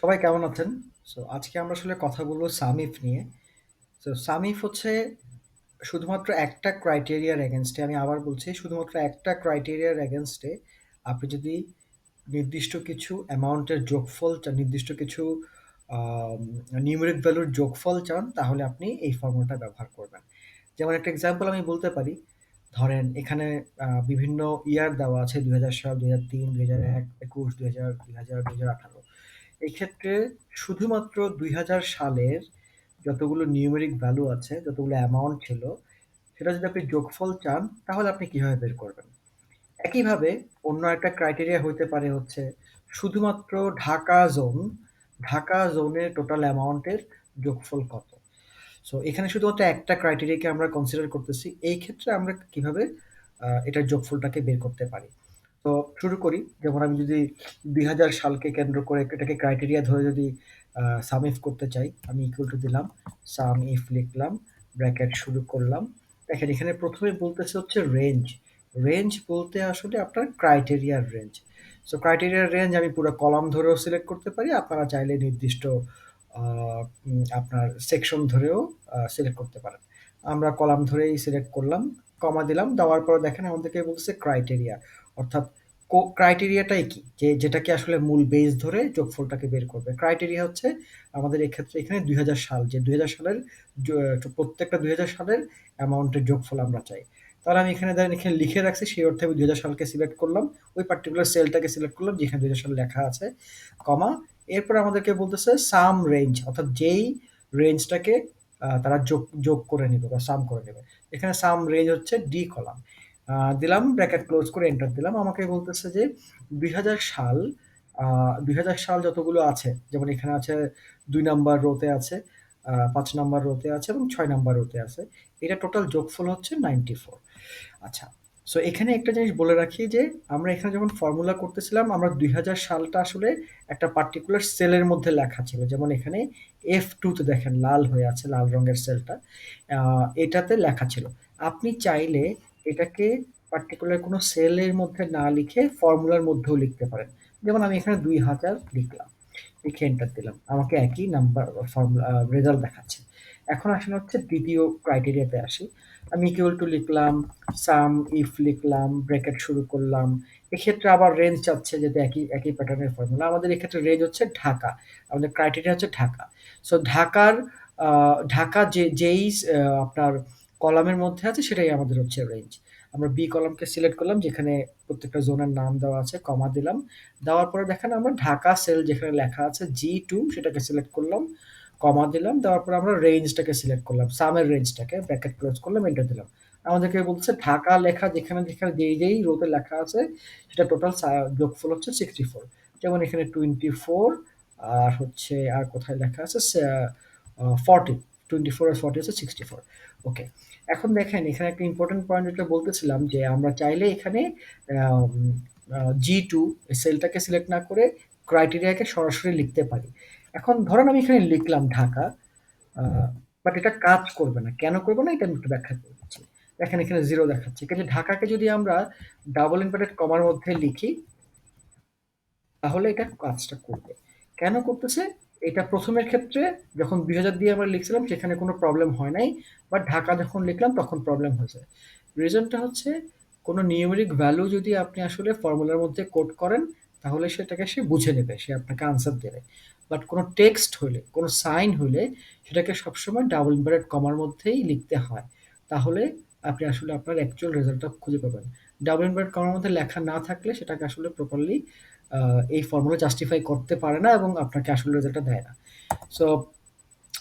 সবাই কেমন আছেন? সো আজকে আমরা আসলে কথা বলবো সামিফ নিয়ে। সো সামিফ হচ্ছে শুধুমাত্র একটা ক্রাইটেরিয়ার এগেইনস্টে, আমি আবার বলছি, শুধুমাত্র একটা ক্রাইটেরিয়ার এগেইনস্টে আপনি যদি নির্দিষ্ট কিছু অ্যামাউন্টের যোগফল চান, নির্দিষ্ট কিছু নিউমেরিক ভ্যালুর যোগফল চান, তাহলে আপনি এই ফর্মুলাটা ব্যবহার করবেন। যেমন একটা এক্সাম্পল আমি বলতে পারি, ধরেন এখানে বিভিন্ন ইয়ার দেওয়া আছে ২০০০ সাল, ২০০৩, ২০০১, ২১, ২০০০, ২০০০, ২০১৮। এক্ষেত্রে শুধুমাত্র ২০০০ সালের যতগুলো নিউমেরিক ভ্যালু আছে, যতগুলো অ্যামাউন্ট ছিল, সেটা যদি আপনি যোগফল চান, তাহলে আপনি কিভাবে বের করবেন? একইভাবে অন্য একটা ক্রাইটেরিয়া হইতে পারে হচ্ছে শুধুমাত্র ঢাকা জোন, ঢাকা জোনের টোটাল অ্যামাউন্টের যোগফল কত? সো এখানে শুধুমাত্র একটা ক্রাইটেরিয়াকে আমরা কনসিডার করতেছি। এই ক্ষেত্রে আমরা কিভাবে এটার যোগফলটাকে বের করতে পারি? তো শুরু করি। যেমন আমি যদি ২০০০ সালকে কেন্দ্র করে এটাকে ক্রাইটেরিয়া ধরে যদি সাম ইফ করতে চাই, আমি ইকুয়াল টু দিলাম, সাম ইফ লিখলাম, ব্র্যাকেট শুরু করলাম। দেখেন এখানে ১ম এ বলতেছে হচ্ছে রেঞ্জ। রেঞ্জ বলতে আসলে আপনার ক্রাইটেরিয়ার রেঞ্জ। সো ক্রাইটেরিয়ার রেঞ্জ আমি পুরো কলাম ধরেও সিলেক্ট করতে পারি। আপনারা চাইলে নির্দিষ্ট আ আপনার সেকশন ধরেও সিলেক্ট করতে পারেন। আমরা কলাম ধরেই সিলেক্ট করলাম, কমা দিলাম। দেওয়ার পরে দেখেন আমাদেরকে বলছে ক্রাইটেরিয়া। অর্থাৎ ক্রাইটেরিয়াটাই কি? যেটাকে আসলে মূল বেস ধরে যোগফলটাকে বের করবে। ক্রাইটেরিয়া হচ্ছে আমাদের এক্ষেত্রে এখানে ২০০০ সাল, যে ২০০০ সালের য প্রত্যেকটা ২০০০ সালের অ্যামাউন্টের যোগফল আমরা চাই। তাহলে আমি এখানে ধরেন এখানে লিখে রাখছি, সেই অর্থে আমি ২০০০ সালকে সিলেক্ট করলাম। ওই পার্টিকুলার সেলটাকে সিলেক্ট করলাম যেখানে ২০০০ সাল লেখা আছে, কমা। এরপরে আমাদেরকে বলতেছে সাম রেঞ্জ, অর্থাৎ যেই রেঞ্জটাকে তারা যোগ যোগ করে নিবে বা সাম করে নেবে। এখানে সাম রেঞ্জ হচ্ছে ডি কলাম। দিলাম, ব্র্যাকেট ক্লোজ করে এন্টার দিলাম। আমাকে বলতেছে যে ২০০০ সাল, ২০০০ সাল যতগুলো আছে, যেমন এখানে আছে ২ নাম্বার রোতে আছে, ৫ নাম্বার রোতে আছে এবং ৬ নাম্বার রোতে আছে। এটা টোটাল যোগফল হচ্ছে 94। আচ্ছা। সো এখানে একটা জিনিস বলে রাখি যে আমরা এখানে যখন ফর্মুলা করতেছিলাম, আমরা ২০০০ সালটা আসলে একটা পার্টিকুলার সেলের মধ্যে লেখা ছিল। যেমন এখানে F2 তে দেখেন লাল হয়ে আছে, লাল রঙের সেলটা। এটাতে লেখা ছিল। আপনি চাইলে এটাকে পার্টিকুলার কোনো সেলের মধ্যে না লিখে ফর্মুলার মধ্যেও লিখতে পারেন। যেমন আমি এখানে ২০০০ লিখলাম। লিখে এন্টার দিলাম। আমাকে একই নাম্বার ফর্মুলা রেজাল্ট দেখাচ্ছে। এখন আসলে হচ্ছে দ্বিতীয় ক্রাইটেরিয়াতে আসি। আমি ইকুয়াল টু লিখলাম, সাম ইফ লিখলাম, ব্র্যাকেট শুরু করলাম। এক্ষেত্রে আবার রেঞ্জ চাচ্ছে, যেহেতু একই একই প্যাটার্নের ফর্মুলা। আমাদের এক্ষেত্রে রেঞ্জ হচ্ছে ঢাকা। আমাদের ক্রাইটেরিয়া হচ্ছে ঢাকা। সো ঢাকার ঢাকা যেই আপনার কলামের মধ্যে আছে সেটাই আমাদের হচ্ছে রেঞ্জ। আমরা বি কলামকে সিলেক্ট করলাম, যেখানে প্রত্যেকটা জোনের নাম দেওয়া আছে, কমা দিলাম। দেওয়ার পরে দেখেন আমরা ঢাকা সেল যেখানে লেখা আছে G2 সেটাকে সিলেক্ট করলাম, কমা দিলাম। দেওয়ার পরে আমরা রেঞ্জটাকে সিলেক্ট করলাম, সামের রেঞ্জটাকে, ব্র্যাকেট ক্লোজ করলাম, এন্টার দিলাম। আমাদেরকে বলছে ঢাকা লেখা যেখানে যেখানে যেই রোতে লেখা আছে সেটা টোটাল যোগফল হচ্ছে 64। যেমন এখানে 24 আর হচ্ছে আর কোথায় লেখা আছে 40, 24 আর 40 হচ্ছে 64। ওকে। এখন দেখেন এখানে একটা ইম্পর্টেন্ট পয়েন্ট যেটা বলতেছিলাম, যে আমরা চাইলে এখানে G2 এই সেলটাকে সিলেক্ট না করে ক্রাইটেরিয়াকে সরাসরি লিখতে পারি। এখন ধরেন আমি এখানে লিখলাম ঢাকা, বাট এটা কাজ করবে না। কেন করবে না? এটা আমি একটু ব্যাখ্যা করে দিচ্ছি। দেখেন এখানে 0 দেখাচ্ছে। কিন্তু ঢাকাকে যদি আমরা ডাবল ইনভার্টেড কমার মধ্যে লিখি, তাহলে এটা কাজটা করবে। কেন করতেছে? এটা ১ম এর ক্ষেত্রে যখন ২০০০ দিয়ে আমরা লিখছিলাম সেখানে কোনো প্রবলেম হয় নাই। বাট ঢাকা যখন লিখলাম তখন প্রবলেম হয়েছে। রিজনটা হচ্ছে কোনো নিউমেরিক ভ্যালু যদি আপনি আসলে ফর্মুলার মধ্যে কোড করেন, তাহলে সেটাকে সে বুঝে নেবে, সে আপনাকে আনসার দেবে। বাট কোনো টেক্সট হইলে, কোনো সাইন হইলে সেটাকে সবসময় ডাবল ইনভার্টেড কমার মধ্যেই লিখতে হয়। তাহলে আপনি আসলে আপনার অ্যাকচুয়াল রেজাল্টটা খুঁজে পাবেন। ডাবল ইনভার্টেড কমার মধ্যে লেখা না থাকলে সেটাকে আসলে প্রপারলি এই ফর্মুলা জাস্টিফাই করতে পারে না এবং আপনাকে আসলে রেজাল্টটা দেয় না। সো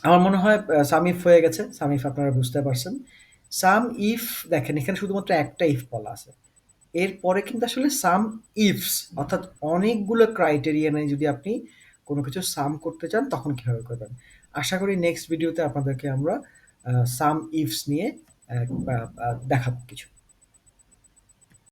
আমার মনে হয় সাম ইফ হয়ে গেছে। সাম ইফ আপনারা বুঝতে পারছেন। সাম ইফ, দেখেন এখানে শুধুমাত্র একটা ইফ বলা আছে। এরপরে কিন্তু আসলে সাম ইফস, অর্থাৎ অনেকগুলো ক্রাইটেরিয়া নিয়ে যদি আপনি কোনো কিছু সাম করতে চান তখন কিভাবে করবেন। আশা করি নেক্সট ভিডিওতে আপনাদেরকে আমরা সাম ইফস নিয়ে দেখাবো কিছু।